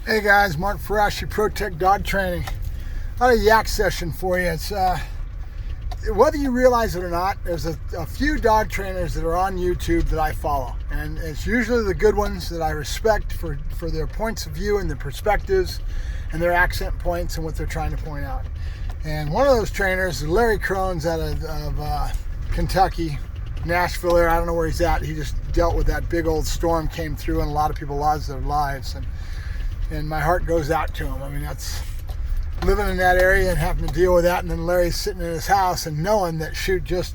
Hey guys, Mark Ferrasci, Protect Dog Training. Got a Yack session for you. It's whether you realize it or not, there's a few dog trainers that are on YouTube that I follow, and it's usually the good ones that I respect for their points of view and their perspectives and their accent points and what they're trying to point out. And one of those trainers is Larry Krohn's out of Kentucky, Nashville area. I don't know where he's at. He just dealt with that big old storm came through, and a lot of people lost their lives. And my heart goes out to him. I mean, that's living in that area and having to deal with that, and then Larry's sitting in his house and knowing that shoot, just,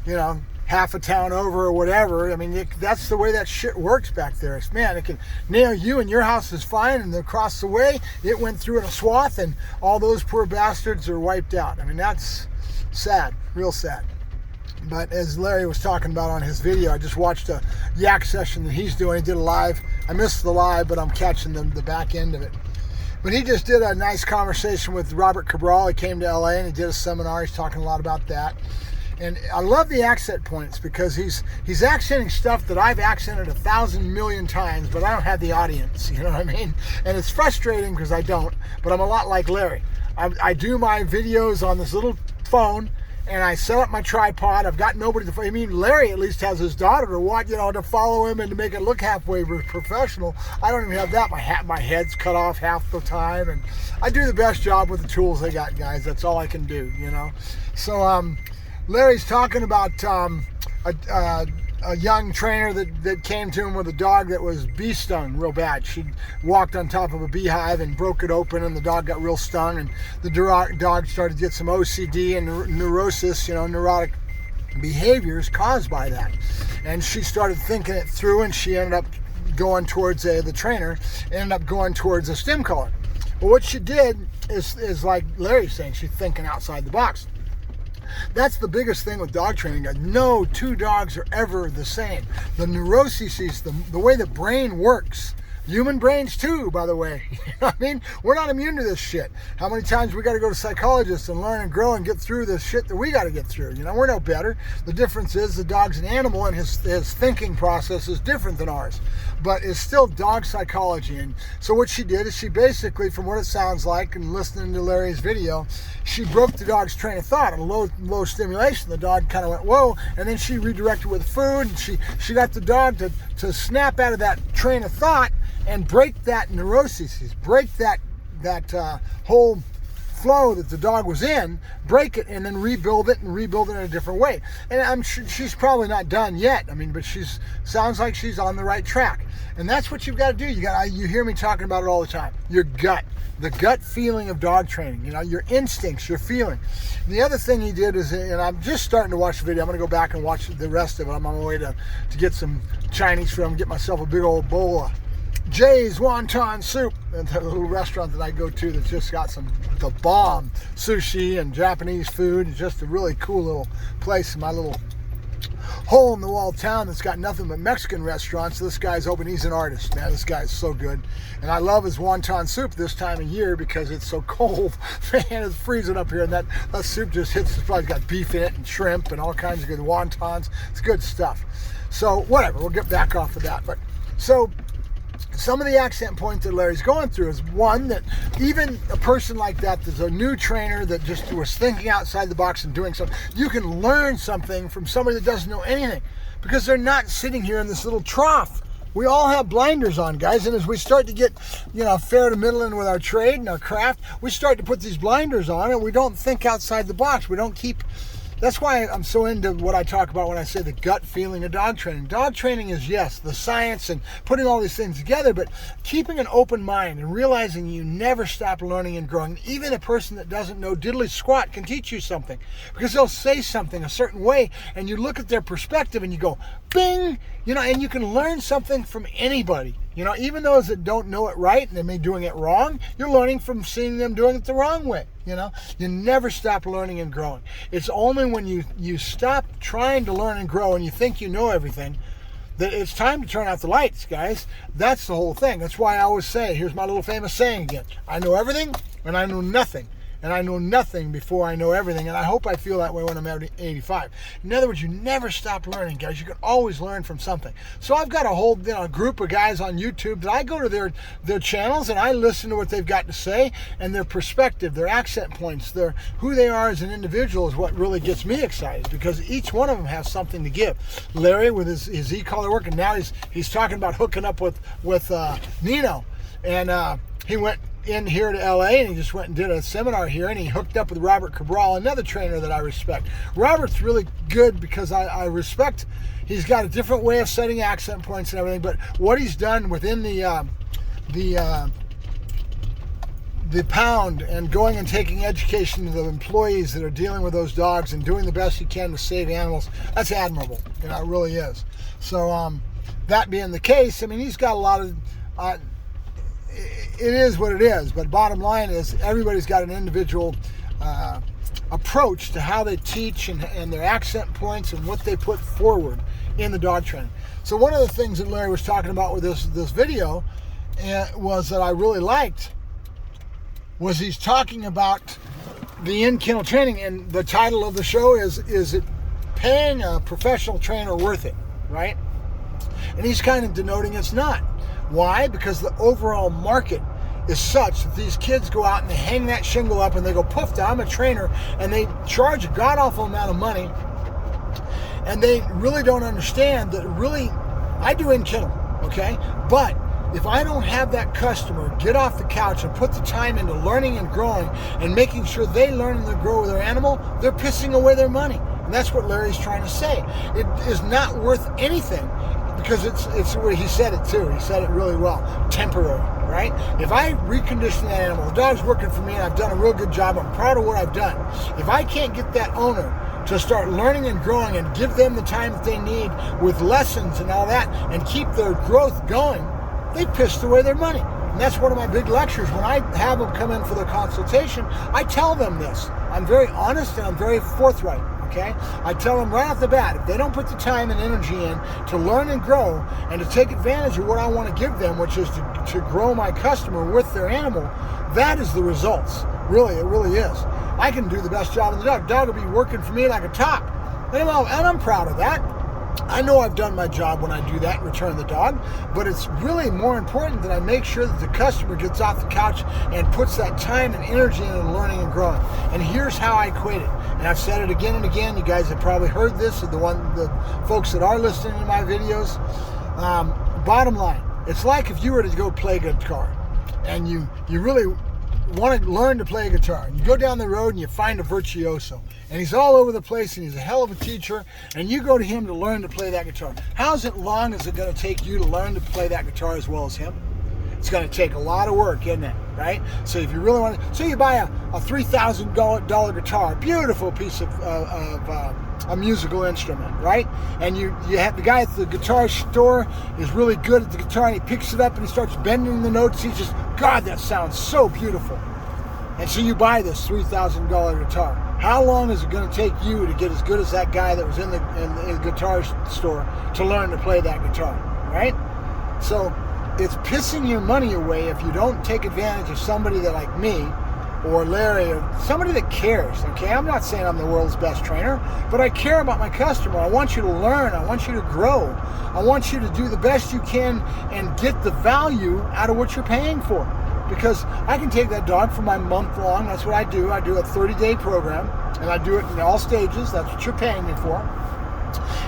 you know, half a town over or whatever. I mean, that's the way that shit works back there. It's, man, it can nail you and your house is fine, and across the way it went through in a swath and all those poor bastards are wiped out. I mean, that's sad, real sad. But as Larry was talking about on his video, I just watched a Yack session that he's doing. He did a live. I missed the live, but I'm catching the back end of it. But he just did a nice conversation with Robert Cabral. He came to LA and he did a seminar. He's talking a lot about that. And I love the accent points because he's accenting stuff that I've accented 1,000 million times, but I don't have the audience, you know what I mean? And it's frustrating because I don't, but I'm a lot like Larry. I do my videos on this little phone, and I set up my tripod. I've got nobody to, I mean, Larry at least has his daughter to watch, you know, to follow him and to make it look halfway professional. I don't even have that. My head's cut off half the time, and I do the best job with the tools I got, guys. That's all I can do, you know. So Larry's talking about a young trainer that came to him with a dog that was bee stung real bad. She walked on top of a beehive and broke it open, and the dog got real stung, and the dog started to get some OCD and neurosis, you know, neurotic behaviors caused by that. And she started thinking it through, and she ended up going towards the trainer, ended up going towards a stim collar. Well, what she did is like Larry's saying, she's thinking outside the box. That's the biggest thing with dog training. No two dogs are ever the same. The neuroses, the way the brain works, human brains too, by the way. You know what I mean? We're not immune to this shit. How many times we got to go to psychologists and learn and grow and get through this shit that we got to get through? You know, we're no better. The difference is the dog's an animal, and his thinking process is different than ours, but it's still dog psychology. And so what she did is she basically, from what it sounds like, and listening to Larry's video, she broke the dog's train of thought on low stimulation. The dog kind of went, whoa, and then she redirected with food, and she got the dog to snap out of that train of thought and break that neuroses, break that whole flow that the dog was in, break it, and then rebuild it in a different way. And I'm sure she's probably not done yet. I mean, but sounds like she's on the right track. And that's what you've got to do. You hear me talking about it all the time. Your gut, the gut feeling of dog training. You know, your instincts, your feeling. And the other thing he did is, and I'm just starting to watch the video. I'm going to go back and watch the rest of it. I'm on my way to get some Chinese food. I'm going to get myself a big old bowl of Jay's Wonton Soup, and a little restaurant that I go to that's just got the bomb sushi and Japanese food. It's just a really cool little place in my little hole in the wall town that's got nothing but Mexican restaurants. So this guy's open. He's an artist, man. This guy is so good, and I love his wonton soup this time of year because it's so cold. Man, it's freezing up here, and that soup just hits. It's probably got beef in it and shrimp and all kinds of good wontons. It's good stuff. So whatever, we'll get back off of that. But so some of the accent points that Larry's going through is one, that even a person like that, there's a new trainer that just was thinking outside the box and doing something, you can learn something from somebody that doesn't know anything because they're not sitting here in this little trough. We all have blinders on, guys, and as we start to get, you know, fair to middling with our trade and our craft, we start to put these blinders on, and we don't think outside the box. We don't keep. That's why I'm so into what I talk about when I say the gut feeling of dog training. Dog training is, yes, the science and putting all these things together, but keeping an open mind and realizing you never stop learning and growing. Even a person that doesn't know diddly squat can teach you something because they'll say something a certain way, and you look at their perspective and you go, bing, you know, and you can learn something from anybody. You know, even those that don't know it right and they may be doing it wrong, you're learning from seeing them doing it the wrong way. You know, you never stop learning and growing. It's only when you stop trying to learn and grow and you think you know everything that it's time to turn out the lights, guys. That's the whole thing. That's why I always say, here's my little famous saying again, I know everything and I know nothing. and I know nothing before I know everything, and I hope I feel that way when I'm at 85. In other words, you never stop learning, guys. You can always learn from something. So I've got a whole group of guys on YouTube that I go to their channels and I listen to what they've got to say, and their perspective, their accent points, who they are as an individual is what really gets me excited, because each one of them has something to give. Larry with his e-collar work, and now he's talking about hooking up with Nino, and he went in here to LA and he just went and did a seminar here, and he hooked up with Robert Cabral, another trainer that I respect. Robert's really good because I respect, he's got a different way of setting accent points and everything, but what he's done within the pound and going and taking education to the employees that are dealing with those dogs and doing the best he can to save animals, that's admirable. It really is. So that being the case, I mean, he's got a lot of it is what it is, but bottom line is everybody's got an individual approach to how they teach and their accent points and what they put forward in the dog training. So one of the things that Larry was talking about with this video was that I really liked was he's talking about the in-kennel training, and the title of the show is it paying a professional trainer worth it, right? And he's kind of denoting it's not. Why? Because the overall market is such that these kids go out and they hang that shingle up and they go, poof, I'm a trainer, and they charge a god-awful amount of money, and they really don't understand that really, I do in-kennel, okay? But if I don't have that customer get off the couch and put the time into learning and growing and making sure they learn and they grow with their animal, they're pissing away their money. And that's what Larry's trying to say. It is not worth anything, because it's where he said it too. He said it really well. Temporary, right? If I recondition that animal, the dog's working for me and I've done a real good job, I'm proud of what I've done. If I can't get that owner to start learning and growing and give them the time that they need with lessons and all that and keep their growth going, they pissed away their money. And that's one of my big lectures. When I have them come in for their consultation, I tell them this. I'm very honest and I'm very forthright. Okay? I tell them right off the bat, if they don't put the time and energy in to learn and grow and to take advantage of what I want to give them, which is to grow my customer with their animal, that is the results. Really, it really is. I can do the best job of the dog. Dog will be working for me like a top. And I'm proud of that. I know I've done my job when I do that and return the dog, but it's really more important that I make sure that the customer gets off the couch and puts that time and energy into learning and growing. And here's how I equate it. And I've said it again and again. You guys have probably heard this, the folks that are listening to my videos. Bottom line, it's like if you were to go play guitar and you really want to learn to play guitar. You go down the road and you find a virtuoso, and he's all over the place and he's a hell of a teacher, and you go to him to learn to play that guitar. How's it long is it going to take you to learn to play that guitar as well as him? It's going to take a lot of work, isn't it? Right? So if you really want to, so you buy a $3,000 guitar, beautiful piece of a musical instrument, right? And you have the guy at the guitar store is really good at the guitar, and he picks it up and he starts bending the notes. He just, God, that sounds so beautiful. And so you buy this $3,000 guitar. How long is it going to take you to get as good as that guy that was in the guitar store to learn to play that guitar, right? So it's pissing your money away if you don't take advantage of somebody that, like me or Larry, or somebody that cares, okay? I'm not saying I'm the world's best trainer, but I care about my customer. I want you to learn. I want you to grow. I want you to do the best you can and get the value out of what you're paying for. Because I can take that dog for my month long. That's what I do. I do a 30-day program, and I do it in all stages. That's what you're paying me for.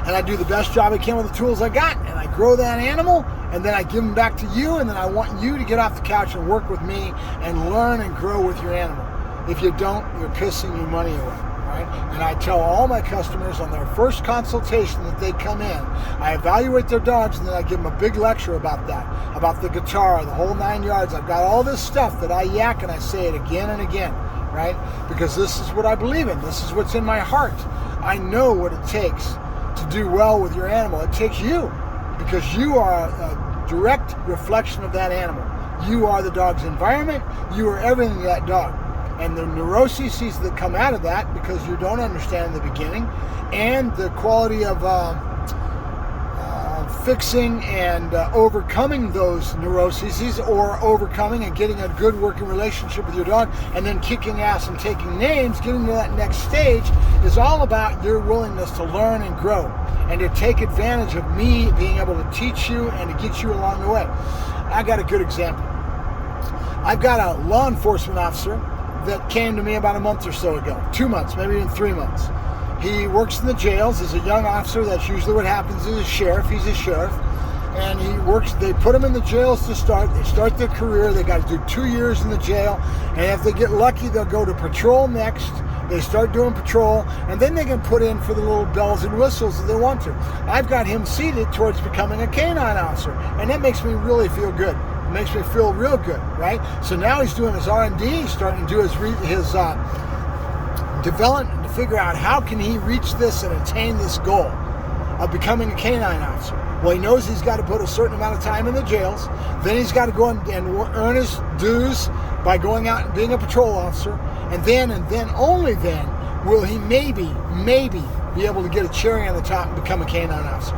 And I do the best job I can with the tools I got, and I grow that animal, and then I give them back to you, and then I want you to get off the couch and work with me and learn and grow with your animal. If you don't, you're pissing your money away, right? And I tell all my customers on their first consultation that they come in, I evaluate their dogs, and then I give them a big lecture about that, about the guitar, the whole 9 yards. I've got all this stuff that I yak, and I say it again and again, right? Because this is what I believe in. This is what's in my heart. I know what it takes to do well with your animal. It takes you, because you are a direct reflection of that animal. You are the dog's environment. You are everything to that dog. And the neuroses that come out of that, because you don't understand in the beginning, and the quality of fixing and overcoming those neuroses, or overcoming and getting a good working relationship with your dog, and then kicking ass and taking names, getting to that next stage, is all about your willingness to learn and grow and to take advantage of me being able to teach you and to get you along the way. I got a good example. I've got a law enforcement officer that came to me about a month or so ago, 2 months, maybe even 3 months. He works in the jails as a young officer. That's usually what happens as a sheriff. He's a sheriff. And they put him in the jails to start. They start their career. They got to do 2 years in the jail. And if they get lucky, they'll go to patrol next. They start doing patrol. And then they can put in for the little bells and whistles that they want to. I've got him seated towards becoming a canine officer. And that makes me really feel good. It makes me feel real good, right? So now he's doing his R&D. He's starting to do his development to figure out how can he reach this and attain this goal of becoming a canine officer. Well, he knows he's got to put a certain amount of time in the jails. Then he's got to go and earn his dues by going out and being a patrol officer. And then only then will he maybe be able to get a cherry on the top and become a canine officer.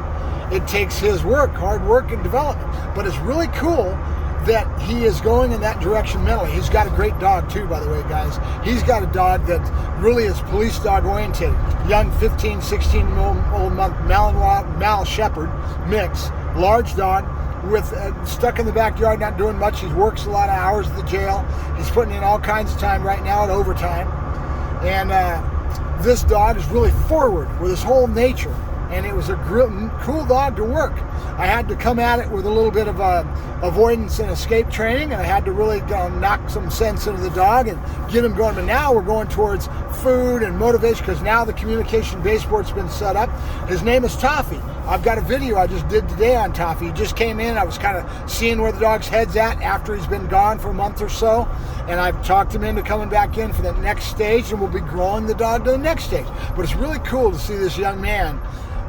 It takes his work, hard work and development. But it's really cool that he is going in that direction mentally. He's got a great dog too, by the way, guys. He's got a dog that really is police dog oriented. Young 15, 16 old month Mal Shepherd mix, large dog with stuck in the backyard, not doing much. He works a lot of hours at the jail. He's putting in all kinds of time right now at overtime. And this dog is really forward with his whole nature. And it was a cool dog to work. I had to come at it with a little bit of avoidance and escape training, and I had to really knock some sense into the dog and get him going. But now we're going towards food and motivation, because now the communication baseboard's been set up. His name is Toffee. I've got a video I just did today on Toffee. He just came in. I was kind of seeing where the dog's head's at after he's been gone for a month or so, and I've talked him into coming back in for that next stage, and we'll be growing the dog to the next stage. But it's really cool to see this young man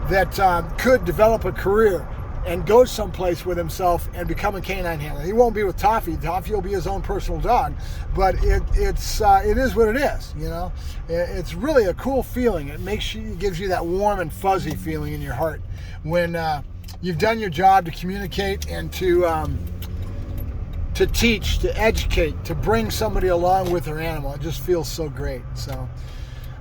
that could develop a career and go someplace with himself and become a canine handler. He won't be with Toffee. Toffee will be his own personal dog, but it is what it is. You know, it's really a cool feeling. It gives you that warm and fuzzy feeling in your heart when you've done your job to communicate and to teach, to educate, to bring somebody along with their animal. It just feels so great. So,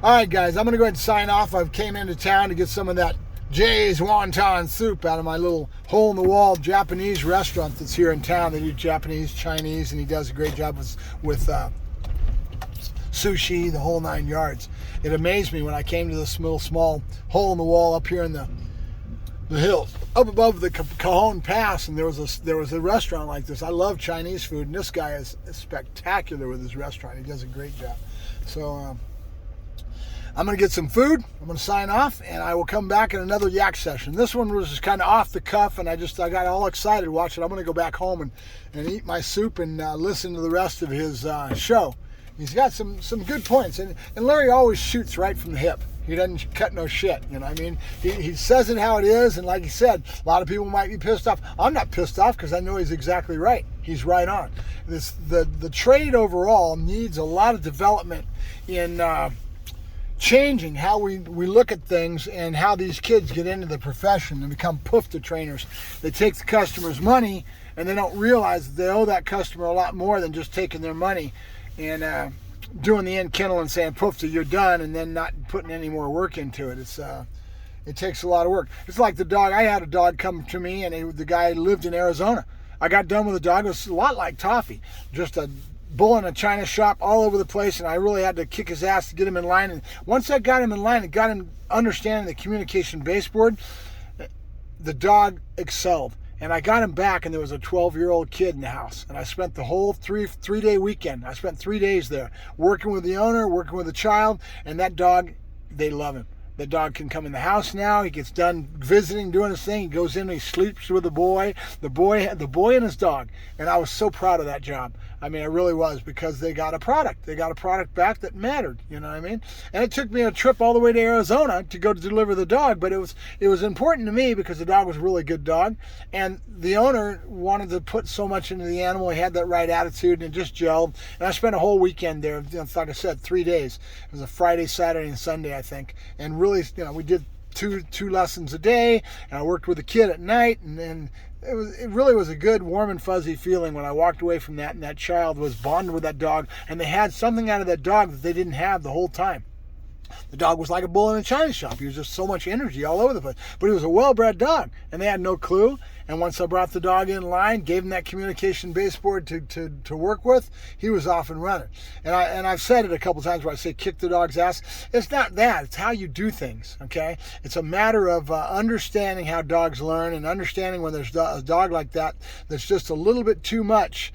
all right, guys, I'm going to go ahead and sign off. I came into town to get some of that Jay's wonton soup out of my little hole-in-the-wall Japanese restaurant that's here in town. They do Japanese, Chinese, and he does a great job with sushi, the whole 9 yards. It amazed me when I came to this little small hole-in-the-wall up here in the hills, up above the Cajon Pass, and there was a restaurant like this. I love Chinese food, and this guy is spectacular with his restaurant. He does a great job. So I'm going to get some food. I'm going to sign off, and I will come back in another Yack session. This one was just kind of off the cuff, and I got all excited watching it. I'm going to go back home and eat my soup and listen to the rest of his show. He's got some good points, and Larry always shoots right from the hip. He doesn't cut no shit, you know what I mean? He says it how it is, and like he said, a lot of people might be pissed off. I'm not pissed off because I know he's exactly right. He's right on. The trade overall needs a lot of development in changing how we look at things and how these kids get into the profession and become poofta trainers. They take the customer's money and they don't realize that they owe that customer a lot more than just taking their money and doing the end kennel and saying, poofta, you're done, and then not putting any more work into it. It takes a lot of work. It's like the dog. I had a dog come to me, and the guy lived in Arizona. I got done with the dog. It was a lot like Toffee, just a bull in a china shop all over the place, and I really had to kick his ass to get him in line. And once I got him in line and got him understanding the communication baseboard, the dog excelled. And I got him back, and there was a 12-year-old kid in the house. And I spent the whole three-day weekend. I spent 3 days there working with the owner, working with the child, and that dog, they love him. The dog can come in the house now. He gets done visiting, doing his thing. He goes in and he sleeps with the boy and his dog. And I was so proud of that job. I mean, I really was, because they got a product. They got a product back that mattered, you know what I mean? And it took me a trip all the way to Arizona to go to deliver the dog, but it was important to me because the dog was a really good dog, and the owner wanted to put so much into the animal. He had that right attitude, and it just gelled. And I spent a whole weekend there, like I said, 3 days. It was a Friday, Saturday, and Sunday, I think. And really, we did two lessons a day, and I worked with a kid at night, and it really was a good, warm and fuzzy feeling when I walked away from that, and that child was bonded with that dog, and they had something out of that dog that they didn't have the whole time. The dog was like a bull in a china shop. He was just so much energy all over the place. But he was a well-bred dog, and they had no clue. And once I brought the dog in line, gave him that communication baseboard to work with, he was off and running. And I've said it a couple times where I say kick the dog's ass. It's not that. It's how you do things, okay? It's a matter of understanding how dogs learn and understanding when there's a dog like that that's just a little bit too much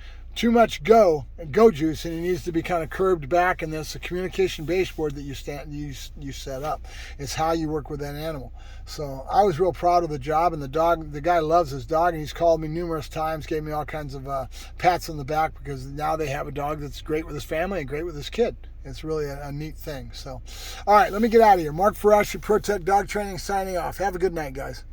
go juice, and it needs to be kind of curbed back, and there's a communication baseboard that you set up. It's how you work with that animal. So I was real proud of the job, and the guy loves his dog, and he's called me numerous times, gave me all kinds of pats on the back, because now they have a dog that's great with his family and great with his kid. It's really a neat thing. So, all right, let me get out of here. Mark Ferrasci, Protect Dog Training, signing off. Have a good night, guys.